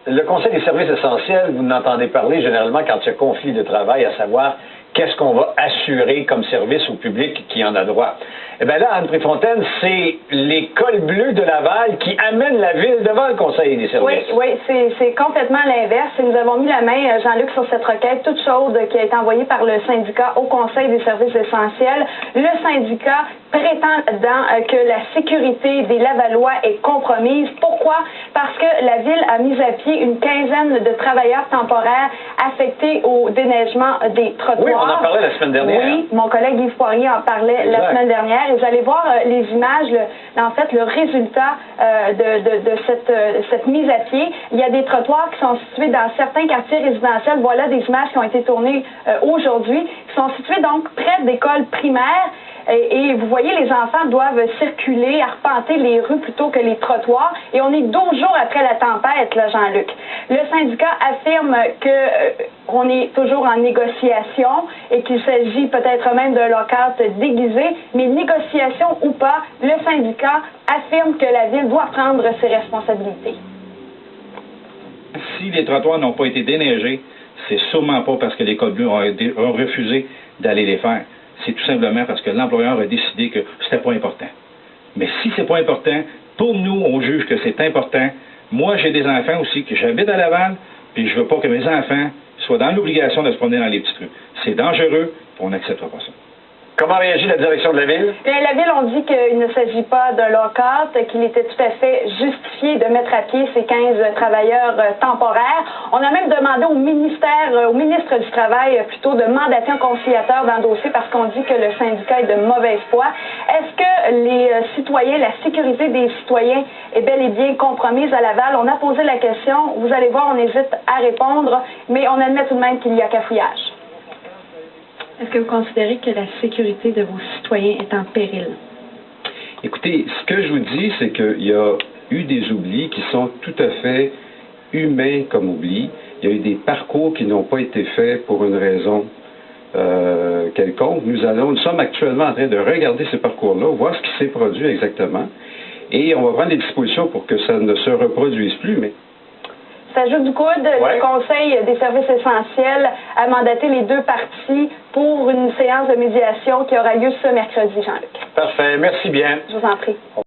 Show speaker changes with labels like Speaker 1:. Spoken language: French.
Speaker 1: Le Conseil des services essentiels, vous n'entendez parler généralement quand il y a conflit de travail, à savoir qu'est-ce qu'on va assurer comme service au public qui en a droit. Eh bien là, Anne Préfontaine, c'est les cols bleus de Laval qui amènent la ville devant le Conseil des services.
Speaker 2: Oui, c'est complètement l'inverse. Nous avons mis la main, Jean-Luc, sur cette requête toute chaude qui a été envoyée par le syndicat au Conseil des services essentiels. Le syndicat prétendant que la sécurité des Lavallois est compromise. Pourquoi? Parce que la ville a mis à pied une quinzaine de travailleurs temporaires affectés au déneigement des trottoirs.
Speaker 1: Oui, on en parlait la semaine dernière.
Speaker 2: Oui, mon collègue Yves Poirier en parlait la semaine dernière. Et vous allez voir les images, en fait, le résultat de cette mise à pied. Il y a des trottoirs qui sont situés dans certains quartiers résidentiels. Voilà des images qui ont été tournées aujourd'hui, qui sont situés donc près d'écoles primaires. Et vous voyez, les enfants doivent circuler, arpenter les rues plutôt que les trottoirs. Et on est 12 jours après la tempête, là, Jean-Luc. Le syndicat affirme qu'on est toujours en négociation et qu'il s'agit peut-être même d'un lock-out déguisé. Mais négociation ou pas, le syndicat affirme que la ville doit prendre ses responsabilités.
Speaker 3: Si les trottoirs n'ont pas été déneigés, c'est sûrement pas parce que les cols bleus ont refusé d'aller les faire. C'est tout simplement parce que l'employeur a décidé que c'était pas important. Mais si c'est pas important, pour nous, on juge que c'est important. Moi, j'ai des enfants aussi, que j'habite à Laval, puis je veux pas que mes enfants soient dans l'obligation de se promener dans les petites rues. C'est dangereux, puis on n'acceptera pas ça.
Speaker 1: Comment réagit la direction de la Ville?
Speaker 2: Bien, la Ville, on dit qu'il ne s'agit pas d'un lock-out, qu'il était tout à fait justifié de mettre à pied ces 15 travailleurs temporaires. On a même demandé au ministre du Travail, plutôt, de mandater un conciliateur dans le dossier parce qu'on dit que le syndicat est de mauvaise foi. Est-ce que les citoyens, la sécurité des citoyens est bel et bien compromise à Laval? On a posé la question. Vous allez voir, on hésite à répondre, mais on admet tout de même qu'il y a cafouillage.
Speaker 4: Est-ce que vous considérez que la sécurité de vos citoyens est en péril?
Speaker 5: Écoutez, ce que je vous dis, c'est qu'il y a eu des oublis qui sont tout à fait humains comme oublis. Il y a eu des parcours qui n'ont pas été faits pour une raison quelconque. Nous sommes actuellement en train de regarder ces parcours-là, voir ce qui s'est produit exactement, et on va prendre des dispositions pour que ça ne se reproduise plus, mais
Speaker 2: S'ajoute du coude, le Conseil des services essentiels a mandaté les deux parties pour une séance de médiation qui aura lieu ce mercredi, Jean-Luc.
Speaker 1: Parfait. Merci bien.
Speaker 2: Je vous en prie.